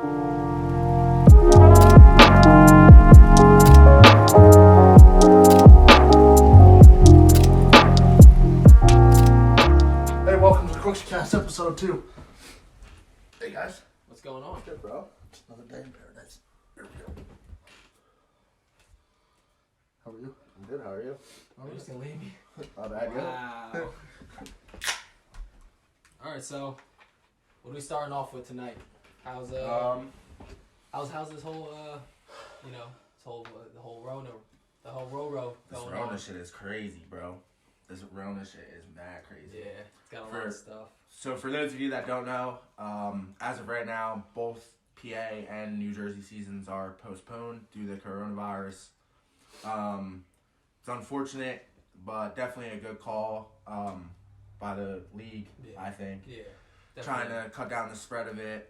Hey, welcome to the CrooksCast episode 2. Hey guys. What's going on? Good, bro. It's another day in paradise. Here we go. How are you? I'm good, how are you? You're just gonna leave me? Oh, that Wow. Alright, so what are we starting off with tonight? How's this whole this whole Roro This going Rona on? shit is crazy, bro. This Rona shit is mad crazy. Yeah, it's got a lot of stuff. So for those of you that don't know, as of right now, both PA and New Jersey seasons are postponed due to the coronavirus. It's unfortunate, but definitely a good call by the league, Yeah. I think. Yeah. Trying Definitely. to cut down the spread of it.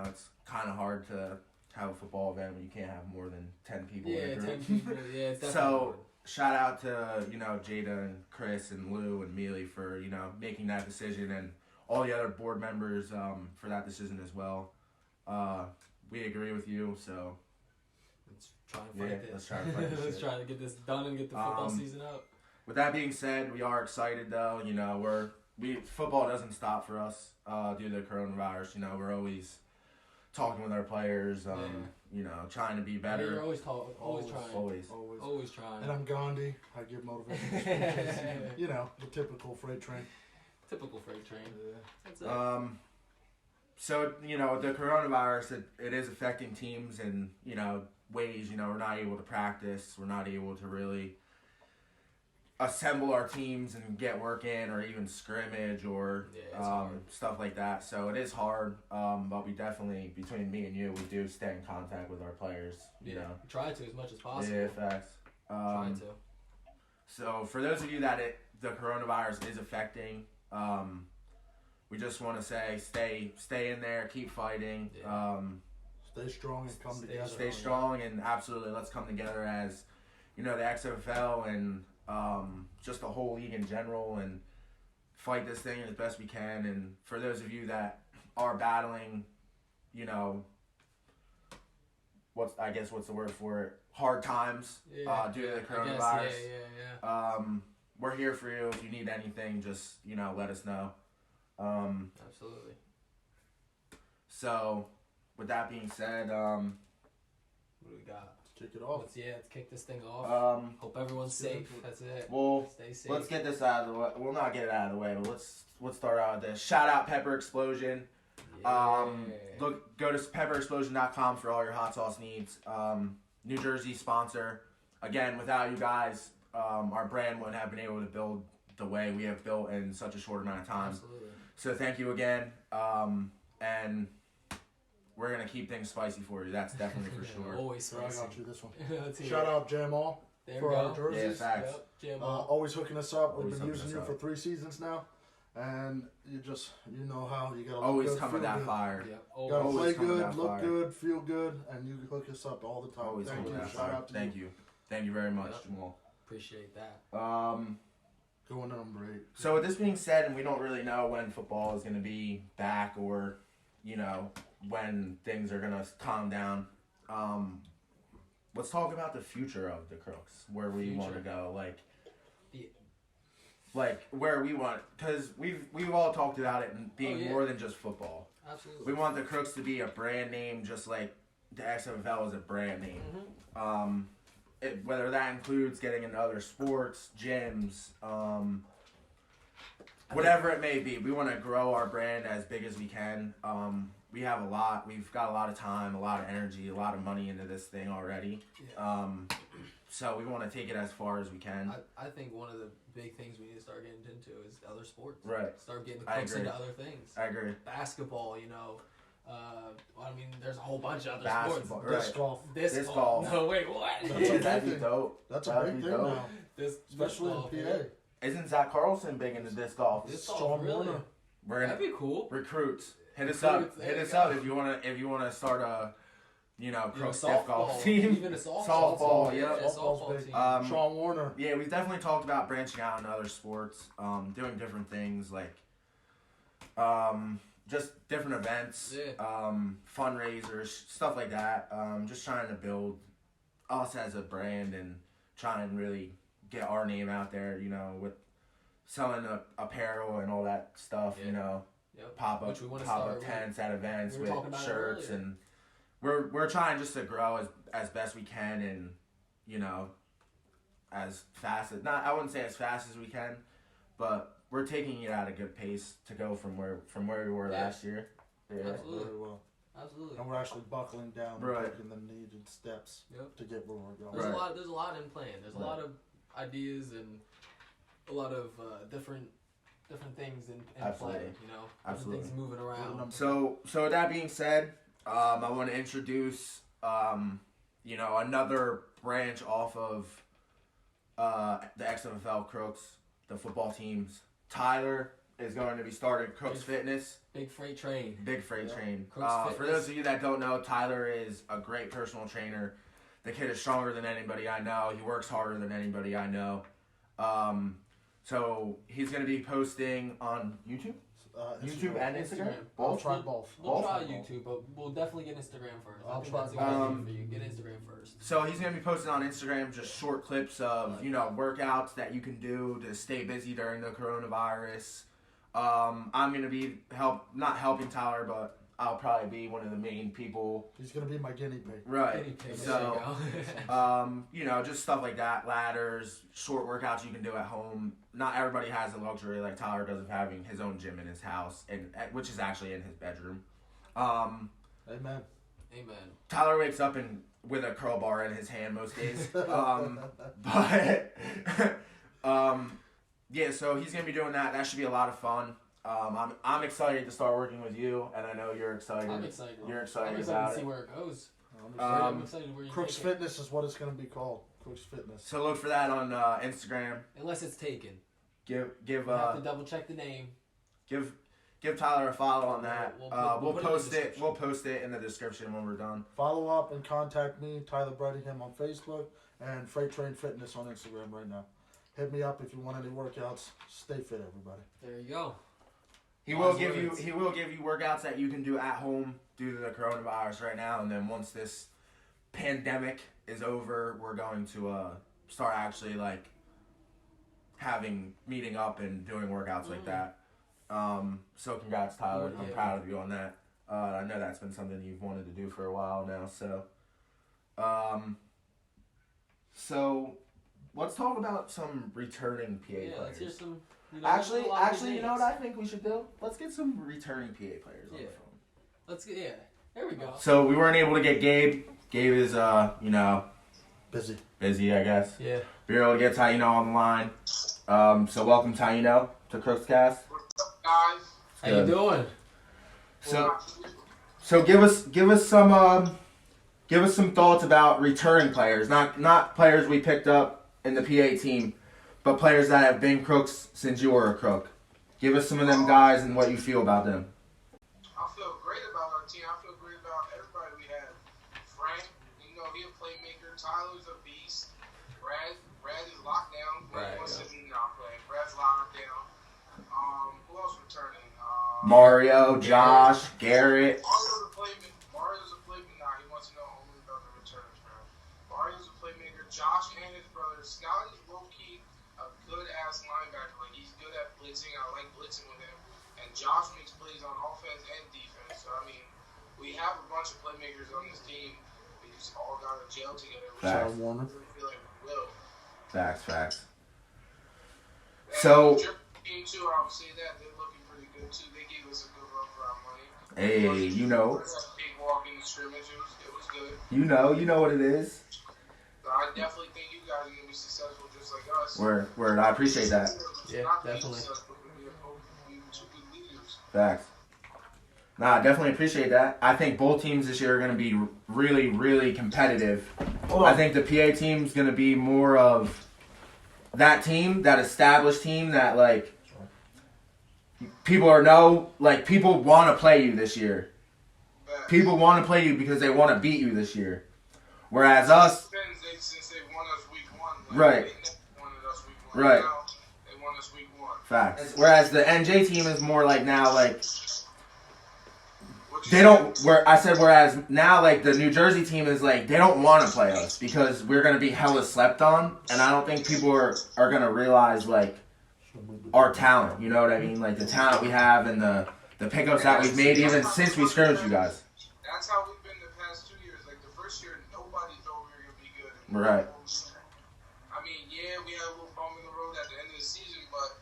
It's kind of hard to have a football event when you can't have more than 10 people in a Yeah, group. 10 people. Yeah, it's definitely So, shout out to, Jada and Chris and Lou and Mealy for, making that decision, and all the other board members for that decision as well. We agree with you, so let's try and fight this. let's try to fight this Let's shit. try to get this done and get the football season up. With that being said, we are excited though. Football doesn't stop for us due to the coronavirus. We're always talking with our players. Trying to be better. You're always trying. Always. Always trying. And I'm Gandhi. I give motivational speeches. The typical freight train. Typical freight train. That's it. So, the coronavirus, it is affecting teams in, ways, we're not able to practice. We're not able to really assemble our teams and get work in, or even scrimmage or stuff like that. So it is hard, but we definitely, between me and you, we do stay in contact with our players, you know. Try to as much as possible. Yeah, facts. Try to. So for those of you that the coronavirus is affecting, we just want to say stay in there, keep fighting. Yeah. Stay strong and come together. Stay strong, and absolutely let's come together as, the XFL and just the whole league in general, and fight this thing as best we can. And for those of you that are battling, what's the word for it? Hard times due to the coronavirus. Yeah. We're here for you. If you need anything, just let us know. Absolutely. So, with that being said, What do we got? Kick it off. Let's kick this thing off. Hope everyone's safe. That's it. Well, Stay safe. let's get this out of the way. We'll not get it out of the way, but let's start out with this. Shout out Pepper Explosion. Yeah. Go to pepperexplosion.com for all your hot sauce needs. New Jersey sponsor. Again, without you guys, our brand wouldn't have been able to build the way we have built in such a short amount of time. Absolutely. So thank you again. And we're going to keep things spicy for you. That's definitely for sure. Always So I spicy. got you this one. Let's hear Shout it. out Jamal There for we our go. Yeah, jerseys. facts. Yep. Jam Always hooking us up. We've Always been hooking using us you up. for 3 seasons now. And you know how you got to Always look good, come with feel that good. fire. Yep. You got to Always play come with good, that look fire. good, feel good, and you hook us up all the time. Always Thank come you. with that Shout fire. out to Thank you. Thank you very much, Yep. Jamal. Appreciate that. Going to number 8. So with this being said, and we don't really know when football is going to be back, or, when things are going to calm down, let's talk about the future of the Crooks, where we want to go, like where we want, because we've all talked about it being more than just football. Absolutely. We want the Crooks to be a brand name, just like the XFL is a brand name. Whether that includes getting into other sports, gyms, whatever it may be, we want to grow our brand as big as we can. We've got a lot of time, a lot of energy, a lot of money into this thing already. Yeah. So we want to take it as far as we can. I think one of the big things we need to start getting into is other sports. Right. Start getting the I Crooks agree. into other things. I agree. Basketball, there's a whole bunch of other Basketball, sports. right. Disc golf. Disc golf. No, wait, what? That's Yeah, a that'd be big dope. That's a That'd big be thing dope. now. Disc Especially in golf, PA. yeah. Isn't Zach Carlson big into disc golf? Disc golf, Sean really? Warner. We're That'd gonna be cool. recruits. Hit us Recruits, up. there Hit you us go. up if you wanna start a Crooks disc golf softball, team. even a softball Softball, team. yeah. Yeah, softball Softball's team. Sean Warner. Yeah, we've definitely talked about branching out into other sports, doing different things like just different events, Yeah. fundraisers, stuff like that. Just trying to build us as a brand and try and really get our name out there, you know, with selling apparel and all that stuff, you know, Yep. pop up tents at events with shirts, and we're trying just to grow as best we can, and you know, as fast as I wouldn't say as fast as we can, but we're taking it at a good pace to go from where we were last year. Yeah. Absolutely. Very well. Absolutely. And we're actually buckling down and taking the needed steps to get where we're going. There's a lot in plan. There's a lot of ideas and a lot of different things in play. You know, different things moving around. So with that being said, I want to introduce you know, another branch off of the XFL Crooks, the football teams. Tyler is going to be starting Crooks Fitness. Big freight train. For those of you that don't know, Tyler is a great personal trainer. The kid is stronger than anybody I know. He works harder than anybody I know. So he's going to be posting on YouTube? YouTube and Instagram? I'll try both. We'll try YouTube, but we'll definitely get Instagram first. I'll try that's a good idea for you. Get Instagram first. So he's going to be posting on Instagram just short clips of, you know, workouts that you can do to stay busy during the coronavirus. I'm going to be not helping Tyler, but I'll probably be one of the main people. He's going to be my guinea pig. Right. Guinea pig. So, you know, just stuff like that. Ladders, short workouts you can do at home. Not everybody has the luxury like Tyler does of having his own gym in his house, and which is actually in his bedroom. Amen. Tyler wakes up with a curl bar in his hand most days. Yeah, so he's going to be doing that. That should be a lot of fun. I'm excited to start working with you, and I know you're excited. I'm excited. You're excited to see where it goes. I'm excited where you Crooks Fitness is what it's going to be called. Crooks Fitness. So look for that on Instagram. Unless it's taken. Give have to double check the name. Give Tyler a follow on that. We'll post it. We'll post it in the description when we're done. Follow up and contact me, Tyler Brettingham on Facebook, and Freight Train Fitness on Instagram right now. Hit me up if you want any workouts. Stay fit, everybody. There you go. He will give you workouts that you can do at home due to the coronavirus right now, and then once this pandemic is over, we're going to start actually like meeting up and doing workouts like that. So congrats, Tyler. I'm proud of you on that. I know that's been something you've wanted to do for a while now. So let's talk about some returning PA players. Let's hear some. Actually, you know what I think we should do? Let's get some returning PA players on the phone. There we go. So we weren't able to get Gabe. Gabe is, you know, busy, I guess. Yeah. We were able to get Taino on the line. So welcome, Taino, to CrooksCast. What's up, guys? How you doing? So give us some thoughts about returning players, not players we picked up in the PA team, but players that have been Crooks since you were a Crook. Give us some of them guys and what you feel about them. I feel great about our team. I feel great about everybody we have. Frank, you know, he's a playmaker. Tyler's a beast. Brad is locked down. Brad's locked down. Who else returning? Mario, Josh, Garrett. Mario's a playmaker. Nah, he wants to know only about the returners, bro. Mario's a playmaker. Josh and his brother. Scott is low-key a good-ass linebacker. Like, he's good at blitzing. I like blitzing with him. And Josh makes plays on offense and defense. So, I mean, we have a bunch of playmakers on this team. We just all got to gel together. Which I really feel like we will. Facts. And So, the team, too, I would say that. They're looking pretty good, too. They gave us a good run for our money. hey, you know. Big walk in the scrimmage. It was good. You know what it is. So I definitely think you guys are going to be successful just like us. Word, I appreciate that. Yeah, definitely. Facts. Nah, I definitely appreciate that. I think both teams this year are going to be really, really competitive. I think the PA team's going to be more of that team, that established team that, like, people want to play you this year. People want to play you because they want to beat you this year. Whereas us... Since they won us week one. Right. They wanted us week one. Right. Now, they won us week one. Facts. Whereas the NJ team is more like now, like, they don't. Whereas now, like the New Jersey team is like they don't want to play us because we're gonna be hella slept on, and I don't think people are gonna realize like our talent. You know what I mean? Like the talent we have and the pickups that we've made even since we scrimmaged you guys. That's how we've been the past 2 years. Like the first year, nobody thought we were gonna be good. Right. I mean, yeah, we had a little bump in the road at the end of the season, but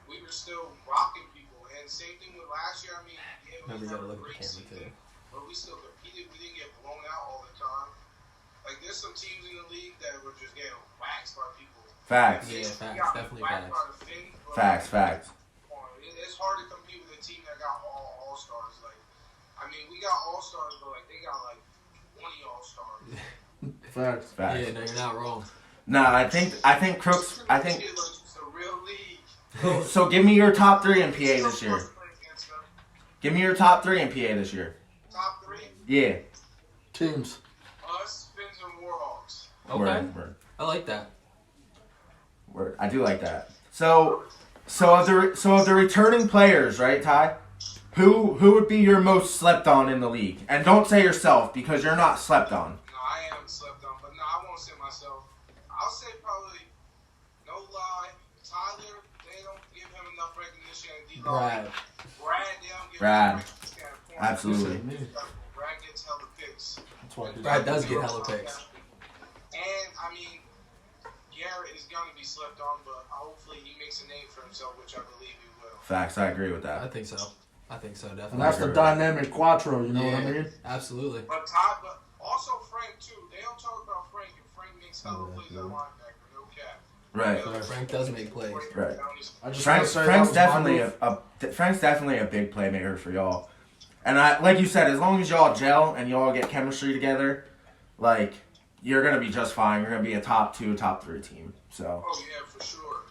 we were still rocking people. And same thing with last year. I mean, yeah, we had a great season, but we still competed. We didn't get blown out all the time. Like there's some teams in the league that were just getting waxed by people. Facts. Yeah, facts. Definitely facts. Facts. It's hard to compete with a team that got all stars. Like, I mean, we got all stars, but like they got like 20 all stars. Facts. Facts. Yeah, no, you're not wrong. Nah, I think Crooks. I think. It's a real league. So give me your top 3 in PA this year. Give me your top 3 in PA this year. Top 3? Yeah. Teams. Us, Fins, and Warhawks. Okay. Word. I like that. Word. I do like that. So of the returning players, right, Ty? Who would be your most slept on in the league? And don't say yourself because you're not slept on. No, I am slept on, but no, I won't say myself. I'll say probably, no lie, Tyler. They don't give him enough recognition. And Brad, they don't give Brad. him enough recognition. Absolutely. Brad gets hella picks. That's why Brad does get hella picks. And I mean, Garrett is gonna be slept on, but hopefully he makes a name for himself, which I believe he will. Facts. I agree with I that. think so. Definitely. And that's the dynamic quattro, you know what I mean? Absolutely. But also Frank too. They don't talk about Frank, and Frank makes hella plays at linebacker, no cap. Right. Frank does make plays. Right. I just Frank's definitely a big playmaker for y'all. And like you said, as long as y'all gel and y'all get chemistry together, like you're gonna be just fine. You're gonna be a top 2, top 3 team. So. Oh yeah, for sure.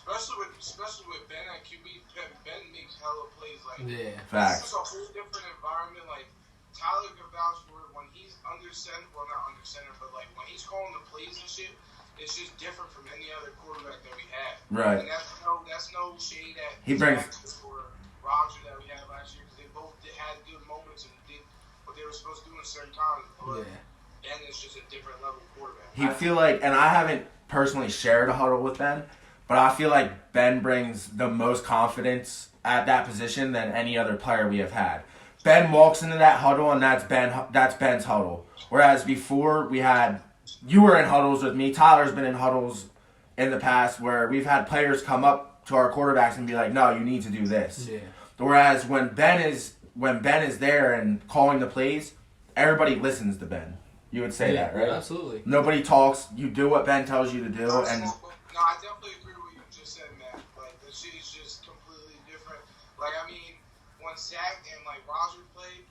Especially with Ben at QB. Ben makes hella plays. Like Facts. It's a whole different environment. Like Tyler can vouch for it when he's under center. Well, not under center, but like when he's calling the plays and shit, it's just different from any other quarterback that we had. Right. And that's no shade at He brings. or Roger that we had last year because they both had good moments and did what they were supposed to do in certain times. But Ben is just a different level quarterback. He feel like, and I haven't personally shared a huddle with Ben, but I feel like Ben brings the most confidence at that position than any other player we have had. Ben walks into that huddle and that's Ben's huddle. Whereas before you were in huddles with me. Tyler's been in huddles in the past where we've had players come up to our quarterbacks and be like, "No, you need to do this." Yeah. Whereas when Ben is there and calling the plays, everybody listens to Ben. You would say that, right? Absolutely. Nobody talks. You do what Ben tells you to do, and No, I definitely agree with what you just said, Matt. Like the shit is just completely different. Like I mean, when Zach and like Roger played,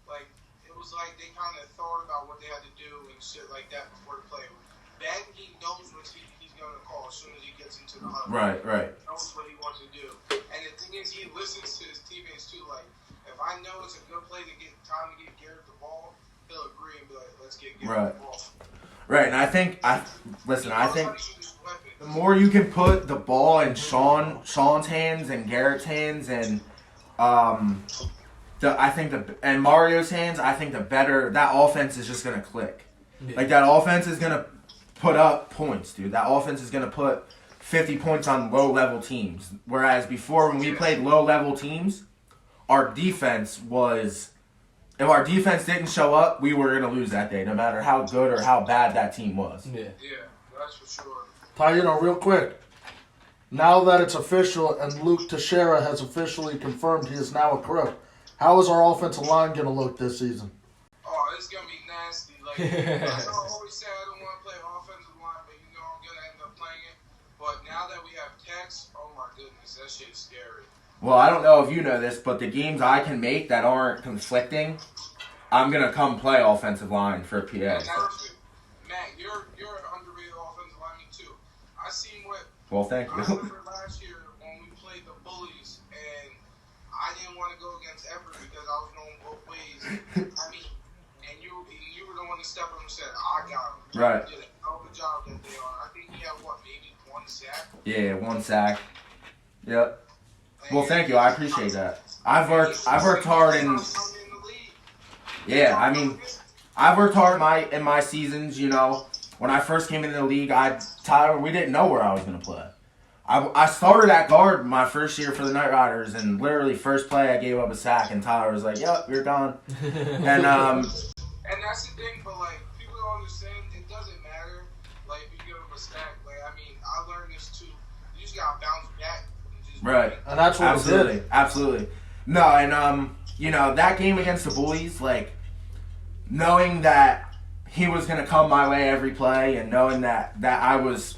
like it was like they kind of thought about what they had to do and shit like that before the play. Ben, he knows what he's gonna call as soon as he gets into the huddle. Right. He knows what he wants to do, and the thing is, he listens to his teammates too. Like if I know it's a good play to get time to get Garrett the ball, he'll agree and be like, "Let's get Garrett the ball." Right, and I think the more you can put the ball in Sean's hands and Garrett's hands and and Mario's hands, I think the better that offense is just gonna click. Yeah. Like that offense is gonna put up points, dude. That offense is gonna put 50 points on low level teams. Whereas before when we played low level teams, our defense was. If our defense didn't show up, we were going to lose that day, no matter how good or how bad that team was. Yeah, that's for sure. Ty, real quick. Now that it's official and Luke Teixeira has officially confirmed he is now a Crook, how is our offensive line going to look this season? Oh, it's going to be nasty. Like, I always say I don't want to play offensive line, but you know I'm going to end up playing it. But now that we have Tex, oh my goodness, that shit's scary. Well, I don't know if you know this, but the games I can make that aren't conflicting, I'm going to come play offensive line for PA. Matt, you're an underrated offensive lineman too. I seen what. Well, thank you. I remember last year when we played the Bullies, and I didn't want to go against Everett because I was going both ways. I mean, and you were the one to step up and said, "I got him." Right. You did a hell of a job that day. I think he had maybe 1 sack. Yeah, 1 sack. Yep. Well, thank you. I appreciate that. I've worked hard in. Yeah, I mean, I've worked hard in my seasons, you know. When I first came into the league, Tyler, we didn't know where I was going to play. I started at guard my first year for the Night Riders, and literally first play I gave up a sack, and Tyler was like, "Yep, you're gone." And And that's the thing, but like people don't understand. It doesn't matter. Like if you give them a sack, like I mean, I learned this too. You just gotta bounce back. And just right, And that's what absolutely, it did. absolutely. No, and you know that game against the Bullies, like knowing that he was gonna come my way every play, and knowing that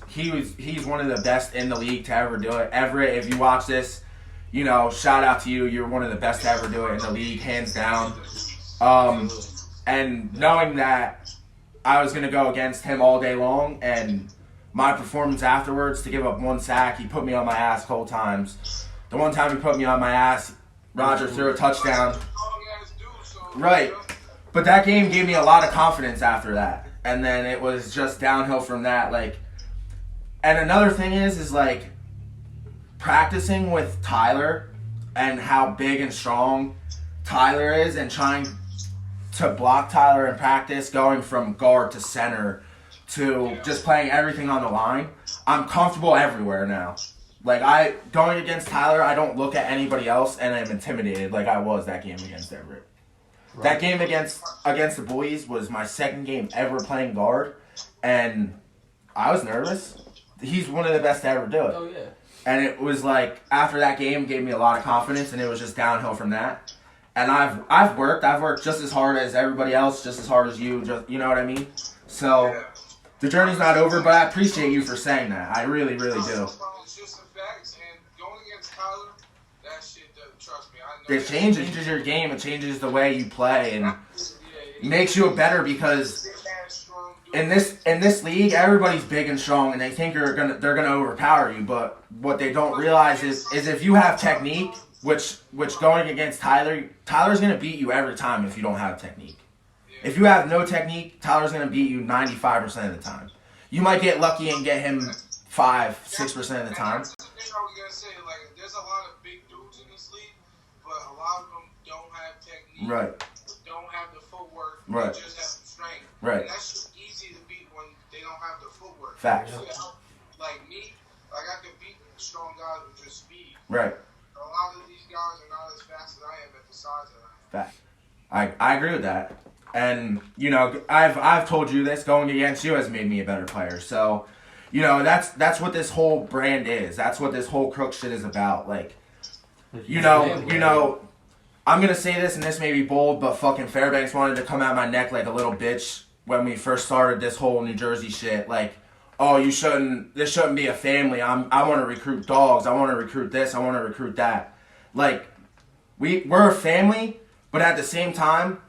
he's one of the best in the league to ever do it. Everett, if you watch this, you know, shout out to you. You're one of the best to ever do it in the league, hands down. And knowing that I was gonna go against him all day long, and my performance afterwards to give up one sack, he put me on my ass a couple times. The one time he put me on my ass, Roger threw a touchdown. Right. But that game gave me a lot of confidence after that. And then it was just downhill from that. Like, and another thing is like practicing with Tyler and how big and strong Tyler is, and trying to block Tyler in practice, going from guard to center to just playing everything on the line. I'm comfortable everywhere now. Like, going against Tyler, I don't look at anybody else, and I'm intimidated like I was that game against Everett. Right. That game against the Boys was my second game ever playing guard, and I was nervous. He's one of the best to ever do it. Oh, yeah. And it was like, after that game, gave me a lot of confidence, and it was just downhill from that. And I've worked just as hard as everybody else, just as hard as you, you know what I mean? So, the journey's not over, but I appreciate you for saying that. I really, really do. It's just the facts, and going against Tyler, that shit, trust me, I know. It changes your game. It changes the way you play, and makes you a better, because in this league, everybody's big and strong, and they think they're gonna overpower you. But what they don't realize is if you have technique, which going against Tyler's gonna beat you every time if you don't have technique. If you have no technique, Tyler's gonna beat you 95% of the time. You might get lucky and get him 5-6% of the time. That's the thing I was gonna say. Like, there's a lot of big dudes in this league, but a lot of them don't have technique. Right. Don't have the footwork. Right. They just have the strength. Right. And that's just easy to beat when they don't have the footwork. Facts. Like me, like I can beat strong guys with just speed. Right. A lot of these guys are not as fast as I am at the size that I am. Fact. I agree with that. And, you know, I've told you this, going against you has made me a better player. So, you know, that's what this whole brand is. That's what this whole Crook shit is about. Like, you know, I'm going to say this, and this may be bold, but fucking Fairbanks wanted to come at my neck like a little bitch when we first started this whole New Jersey shit. Like, oh, this shouldn't be a family. I want to recruit dogs. I want to recruit this. I want to recruit that. Like, we're a family, but at the same time,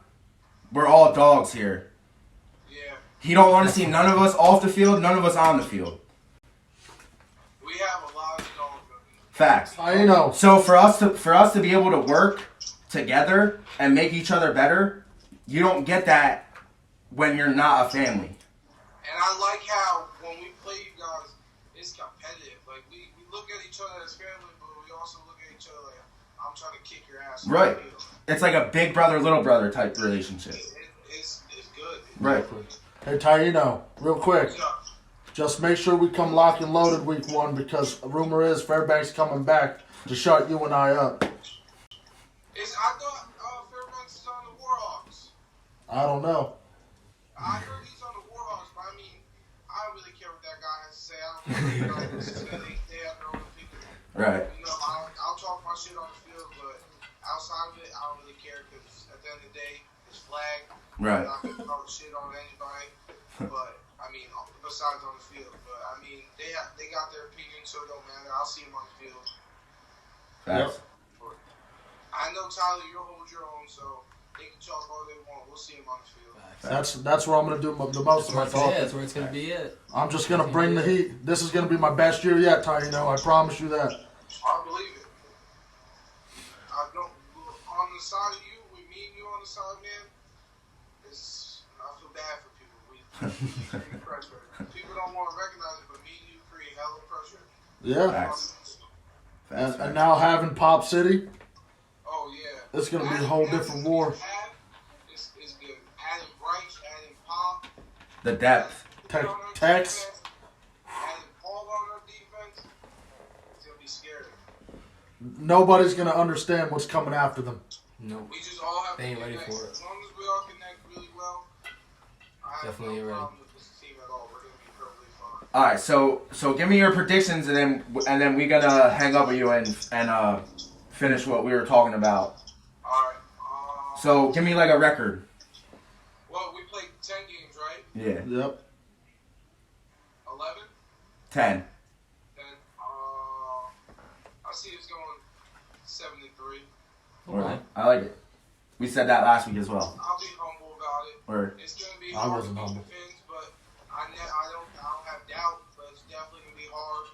we're all dogs here. Yeah. He don't want to see none of us off the field, none of us on the field. We have a lot of dogs. Facts. I know. So for us to be able to work together and make each other better, you don't get that when you're not a family. And I like how when we play you guys, it's competitive. Like we look at each other as family, but we also look at each other like, I'm trying to kick your ass. Right. It's like a big brother, little brother type relationship. It's good. Right. Hey, Taino, real quick. Just make sure we come locked and loaded week 1, because a rumor is Fairbanks coming back to shut you and I up. I thought Fairbanks is on the Warhawks. I don't know. I heard he's on the Warhawks, but I mean, I don't really care what that guy has to say. I don't really like this. They have their own opinion. Right. You know, I'll talk my shit on the field, but outside of it, I don't really care, because at the end of the day, it's flag. Right. I'm not going to talk shit on anybody, but I mean, besides on the field. But I mean, they got their opinion, so it don't matter. I'll see them on the field. Facts. I know Tyler, you'll hold your own, so they can talk all they want. We'll see them on the field. That's where I'm gonna do the most of my talking. Yeah, that's where it's gonna be it. I'm just gonna bring the heat. This is gonna be my best year yet, Taino. I promise you that. I believe it. I don't. On the side of you, with me and you on the side, man. I feel bad for people. We pressure. People don't want to recognize it, but me and you create hella pressure. Yeah. Facts. And now having Pop City, Oh yeah. it's gonna be a whole different war. It's The depth. Tex. And Paul on our defense, it's gonna be scary. Nobody's gonna understand what's coming after them. No. We just all have They to ain't ready connect. for it. As long as we all connect really well, I have Definitely no ready. problem with this team at all. We're gonna be perfectly fine. All right, so give me your predictions, and then we gotta hang up with you and finish what we were talking about. All right. So give me like a record. Well, we played 10 games, right? Yeah. Yep. 11. 10. Then I see it's going 73. Okay. I like it. We said that last week as well. I'll be humble about it. Or It's gonna be I hard wasn't to beat humble. the Finns, but I don't have doubt. But it's definitely gonna be hard.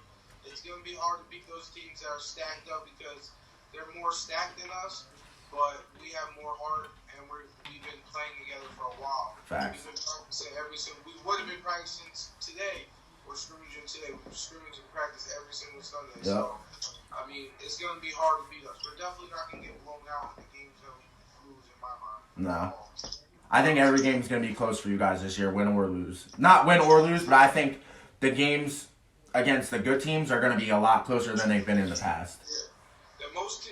It's gonna be hard to beat those teams that are stacked up because they're more stacked than us, but we have more heart and we've been playing together for a while. Facts. We've been practicing every single. We would have been practicing today. We're scrimmaging today. We scrimmage and practice every single Sunday. Yep. So I mean, it's gonna be hard to beat us. We're definitely not gonna get blown out in the games that we lose in my mind. No. I think every game's going to be close for you guys this year, win or lose. Not win or lose, but I think the games against the good teams are going to be a lot closer than they've been in the past. Yeah. Most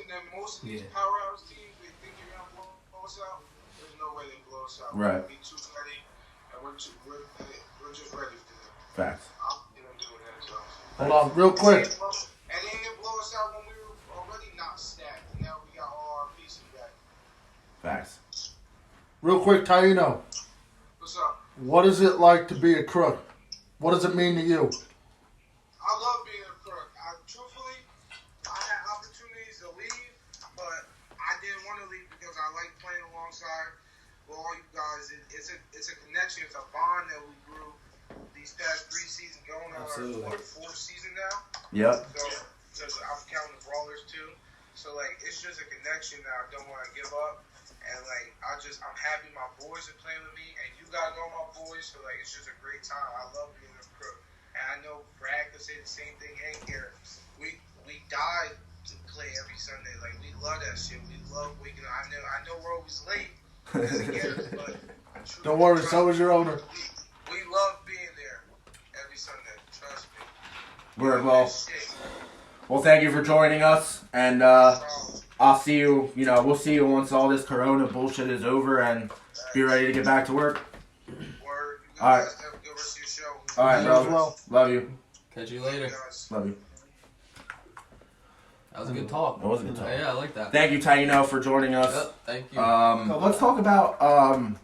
of these Yeah. powerhouse teams, they think you're going to blow us out. There's no way they blow us out. Right. We're going to be too ready, and we're just ready for them. Facts. I'm doing that, so. Hold on, real quick. And they didn't blow us out when we were already not stacked, and now we got all our pieces back. Facts. Real quick, Taino. What's up? What is it like to be a Crook? What does it mean to you? I love being a Crook. Truthfully, I had opportunities to leave, but I didn't want to leave because I like playing alongside with all you guys. It's a connection. It's a bond that we grew these past 3 seasons, going on our 4th season now. Yep. So I'm counting the brawlers too. So like, it's just a connection that I don't want to give up. And like, I'm happy my boys are playing with me, and you guys know my boys, so like, it's just a great time. I love being a Crook, and I know Brad could say the same thing. Hey, Garrett, we die to play every Sunday. Like, we love that shit. We love waking up. I know we're always late, as a Garrett, but Don't worry, so is your owner. we love being there every Sunday. Trust me. Word, We well, love that shit. well, thank you for joining us, and I'll see you, we'll see you once all this Corona bullshit is over and be ready to get back to work. Word. You All right. guys have a good rest of your show. All right, You bro. as well. Love you. Catch you later. Guys. Love you. That was a good talk. That was a good talk. Yeah, I like that. Thank you, Taino, for joining us. Yep, thank you. So let's talk about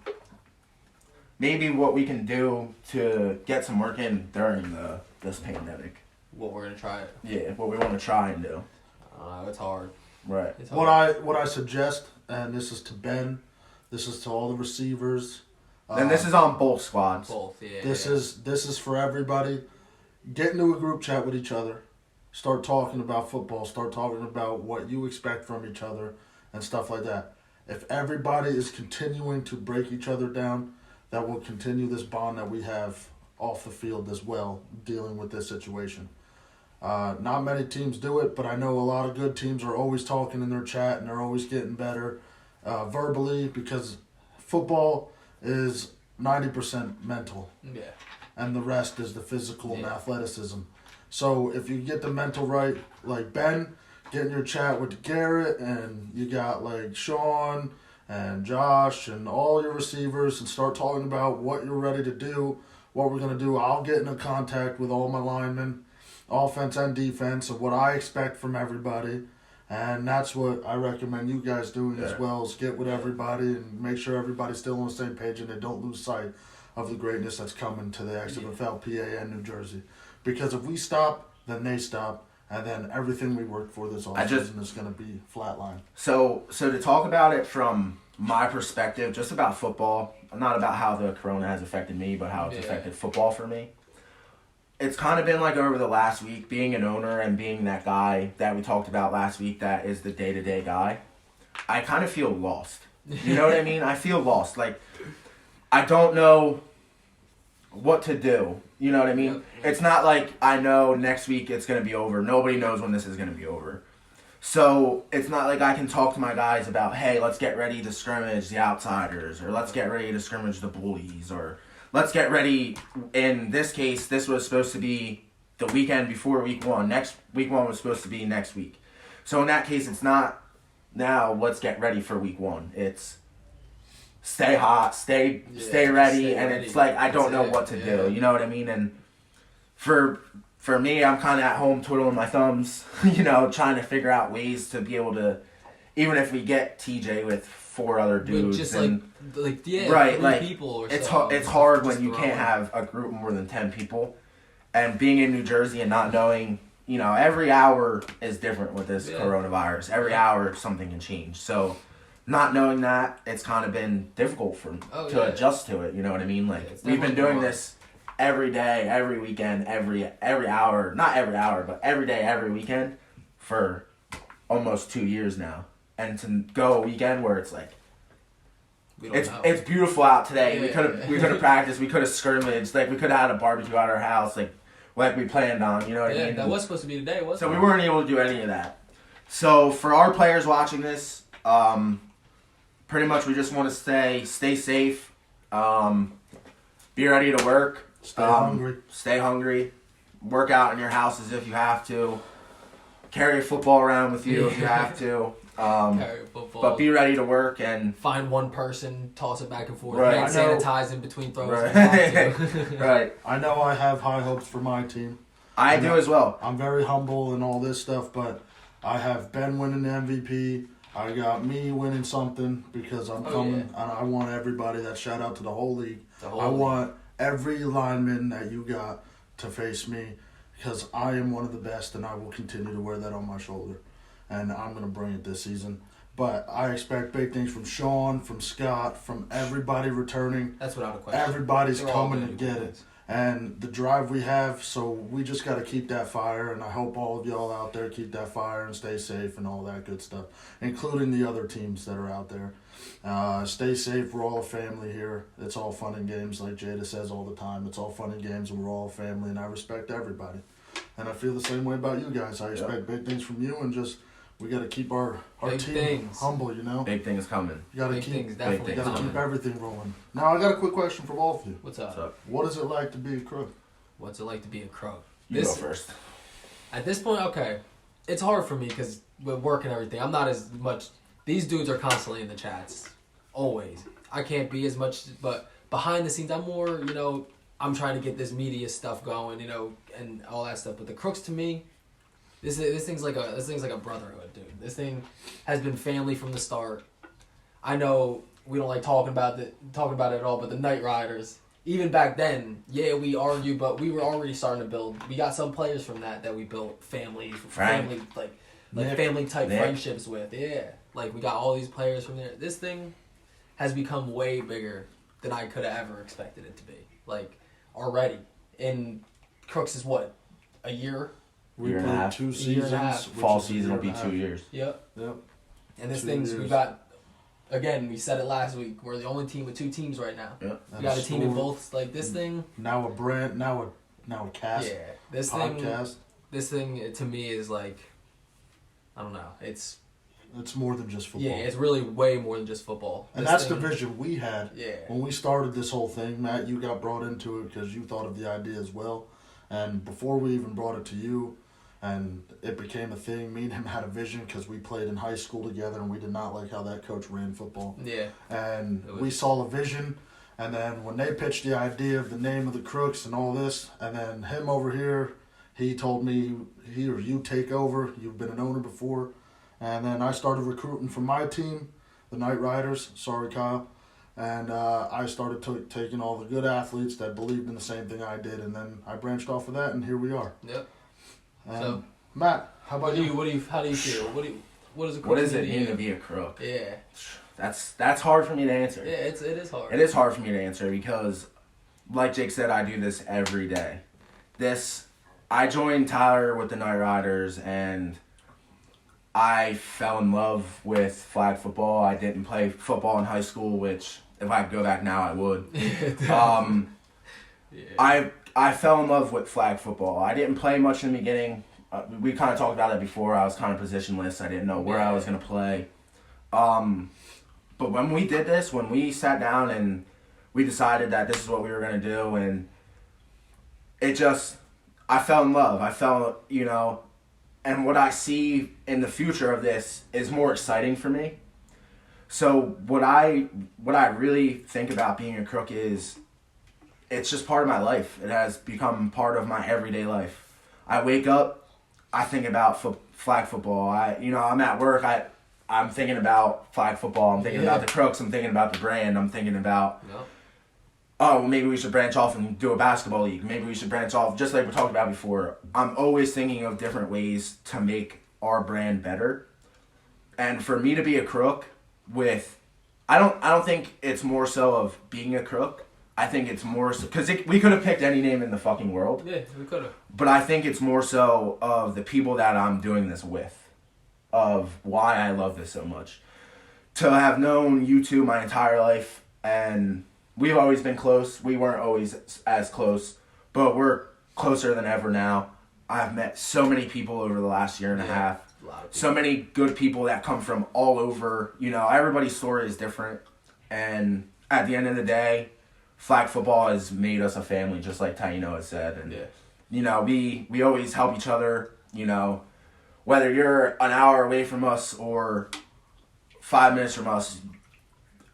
maybe what we can do to get some work in during this pandemic. What we're gonna try it. Yeah, what we want to try and do. It's hard. Right. It's hard. What I suggest, and this is to Ben, this is to all the receivers. And this is on both squads. Both. Yeah. This yeah. is for everybody. Get into a group chat with each other. Start talking about football. Start talking about what you expect from each other and stuff like that. If everybody is continuing to break each other down, that will continue this bond that we have off the field as well, dealing with this situation. Not many teams do it, but I know a lot of good teams are always talking in their chat and they're always getting better verbally, because football is 90% mental Yeah. and the rest is the physical and Yeah. athleticism. So if you get the mental right, like Ben, get in your chat with Garrett, and you got like Sean and Josh and all your receivers, and start talking about what you're ready to do, what we're going to do. I'll get into contact with all my linemen, offense and defense, of what I expect from everybody. And that's what I recommend you guys doing as well, is get with everybody and make sure everybody's still on the same page and they don't lose sight of the greatness that's coming to the XFL, PA, and New Jersey. Because if we stop, then they stop, and then everything we worked for this offseason is going to be flatline. So to talk about it from my perspective, just about football, not about how the Corona has affected me, but how it's affected football for me. It's kind of been like over the last week, being an owner and being that guy that we talked about last week that is the day-to-day guy. I kind of feel lost. You know what I mean? I feel lost. Like, I don't know what to do. You know what I mean? Yep. It's not like I know next week it's going to be over. Nobody knows when this is going to be over. So it's not like I can talk to my guys about, hey, let's get ready to scrimmage the outsiders, or let's get ready to scrimmage the bullies, or let's get ready. In this case, this was supposed to be the weekend before week 1. Next week 1 was supposed to be next week. So in that case, it's not now let's get ready for week 1. It's stay hot, stay ready, and it's like I don't know what to do. You know what I mean? And for me, I'm kind of at home twiddling my thumbs, trying to figure out ways to be able to, even if we get TJ with 4 other dudes, just and, right, 3 people or it's so. It's hard when you can't have a group more than 10 people, and being in New Jersey and not knowing, every hour is different with this coronavirus. Every hour something can change. So, not knowing that, it's kind of been difficult to adjust to it. You know what I mean? Like we've been doing this every day, every weekend, every hour, not every hour, but every day, every weekend for almost 2 years now. And to go a weekend where it's like, it's beautiful out today. Yeah. We could have practiced, we could have scrimmaged, like we could have had a barbecue at our house, like we planned on, you know what I mean? That was supposed to be today, wasn't it? So we weren't able to do any of that. So for our players watching this, pretty much we just want to stay safe, be ready to work. Stay hungry. Work out in your houses if you have to. Carry a football around with you if you have to. Carry a football. But be ready to work and find one person, toss it back and forth. Right. Hand sanitize in between throws. Right. Right. I know I have high hopes for my team. I do as well. I'm very humble and all this stuff, but I have Ben winning the MVP. I got me winning something because I'm coming, and I want everybody. That shout out to the whole league. I want every lineman that you got to face me because I am one of the best, and I will continue to wear that on my shoulder. And I'm going to bring it this season. But I expect big things from Sean, from Scott, from everybody returning. That's without a question. Everybody's coming to get it. And the drive we have, so we just got to keep that fire. And I hope all of y'all out there keep that fire and stay safe and all that good stuff, including the other teams that are out there. Stay safe. We're all a family here. It's all fun and games, like Jada says all the time. It's all fun and games, and we're all a family, and I respect everybody. And I feel the same way about you guys. I expect big things from you, and just we got to keep our team humble, Big things coming. You got to keep everything rolling. Now, I got a quick question for all of you. What's up? What is it like to be a Crook? What's it like to be a Crook? You go first. At this point, okay. It's hard for me because with work and everything, I'm not as much. These dudes are constantly in the chats. Always. I can't be as much, but behind the scenes, I'm more, I'm trying to get this media stuff going, and all that stuff. But the Crooks, to me, this thing's like a brotherhood, dude. This thing has been family from the start. I know we don't like talking about it at all, but the Night Riders, even back then, we argue, but we were already starting to build. We got some players from that we built family family type friendships with. Yeah, like we got all these players from there. This thing has become way bigger than I could have ever expected it to be. Like already, and Crooks is what, a year. We played 2 seasons. Fall season will be 2 years. Yep. And this thing's, we got, again, we said it last week, we're the only team with 2 teams right now. Yep. We got a team in both, like this thing. Now a brand, now a cast. Yeah. This thing to me is like, I don't know, it's more than just football. Yeah, it's really way more than just football. And that's the vision we had. Yeah. When we started this whole thing, Matt, you got brought into it because you thought of the idea as well. And before we even brought it to you, and it became a thing. Me and him had a vision because we played in high school together, and we did not like how that coach ran football. Yeah. And we saw the vision, and then when they pitched the idea of the name of the Crooks and all this, and then him over here, he told me, you take over. You've been an owner before. And then I started recruiting for my team, the Night Riders. Sorry, Kyle. And I started taking all the good athletes that believed in the same thing I did, and then I branched off of that, and here we are. Yep. So, Matt, how about you? How do you feel? What does it mean to be a Crook? Yeah. That's hard for me to answer. Yeah, it is hard. It is hard for me to answer because, like Jake said, I do this every day. I joined Tyler with the Night Riders, and I fell in love with flag football. I didn't play football in high school, which if I could go back now, I would. I fell in love with flag football. I didn't play much in the beginning. We kind of talked about that before. I was kind of positionless. I didn't know where I was going to play. But when we did this, when we sat down and we decided that this is what we were gonna do, and I fell in love. I fell, and what I see in the future of this is more exciting for me. So what I really think about being a Crook is, it's just part of my life. It has become part of my everyday life. I wake up, I think about flag football. I'm at work, I'm thinking about flag football. I'm thinking about the Crooks. I'm thinking about the brand. I'm thinking about, maybe we should branch off and do a basketball league. Maybe we should branch off, just like we talked about before. I'm always thinking of different ways to make our brand better. And for me to be a Crook I don't think it's more so of being a Crook. I think it's more so, because we could have picked any name in the fucking world. Yeah, we could have. But I think it's more so of the people that I'm doing this with, of why I love this so much. To have known you two my entire life, and we've always been close. We weren't always as close, but we're closer than ever now. I've met so many people over the last year and a half. So many good people that come from all over. Everybody's story is different. And at the end of the day, flag football has made us a family, just like Taino has said. And, we always help each other, whether you're an hour away from us or 5 minutes from us,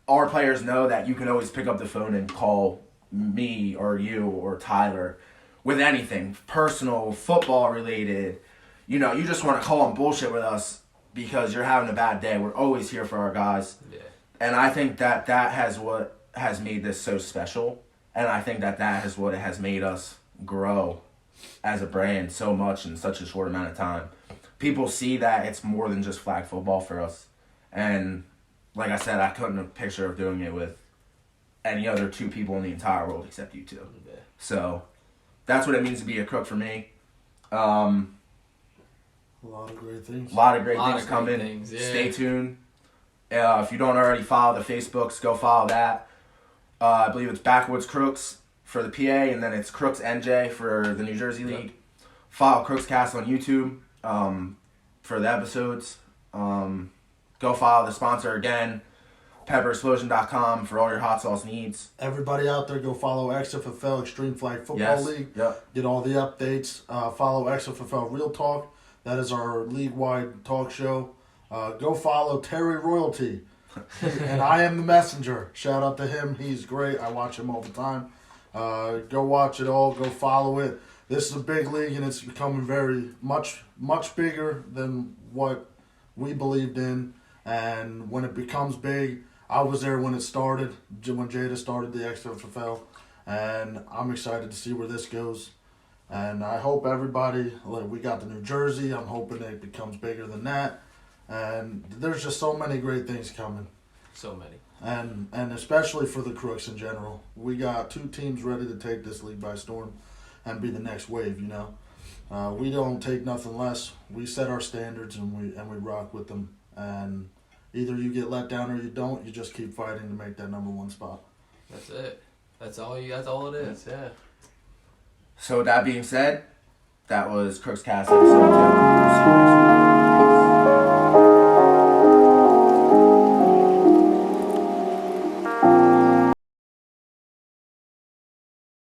our players know that you can always pick up the phone and call me or you or Tyler with anything, personal, football related. You just want to call and bullshit with us because you're having a bad day. We're always here for our guys. Yeah. And I think that has what has made this so special. And I think that is what has made us grow as a brand so much in such a short amount of time. People see that it's more than just flag football for us. And like I said, I couldn't have picture of doing it with any other two people in the entire world except you two. Yeah. So that's what it means to be a Crook for me. A lot of great things. A lot of great things coming. Yeah. Stay tuned. If you don't already follow the Facebooks, go follow that. I believe it's Backwoods Crooks for the PA, and then it's Crooks NJ for the New Jersey League. Follow CrooksCast on YouTube for the episodes. Go follow the sponsor again, pepperexplosion.com, for all your hot sauce needs. Everybody out there, go follow XFFL Extreme Flag Football League. Yep. Get all the updates. Follow XFFL Real Talk. That is our league-wide talk show. Go follow Terry Royalty. And I am the messenger. Shout out to him. He's great. I watch him all the time. Go watch it all. Go follow it. This is a big league, and it's becoming very much bigger than what we believed in. And when it becomes big, I was there when it started, when Jada started the XFFL. And I'm excited to see where this goes. And I hope everybody, we got the New Jersey. I'm hoping it becomes bigger than that. And there's just so many great things coming. So many. And especially for the Crooks in general. We got two teams ready to take this league by storm and be the next wave, We don't take nothing less. We set our standards and we rock with them. And either you get let down or you don't. You just keep fighting to make that number one spot. That's it. That's all it is, yeah. So with that being said, that was CrooksCast episode 2.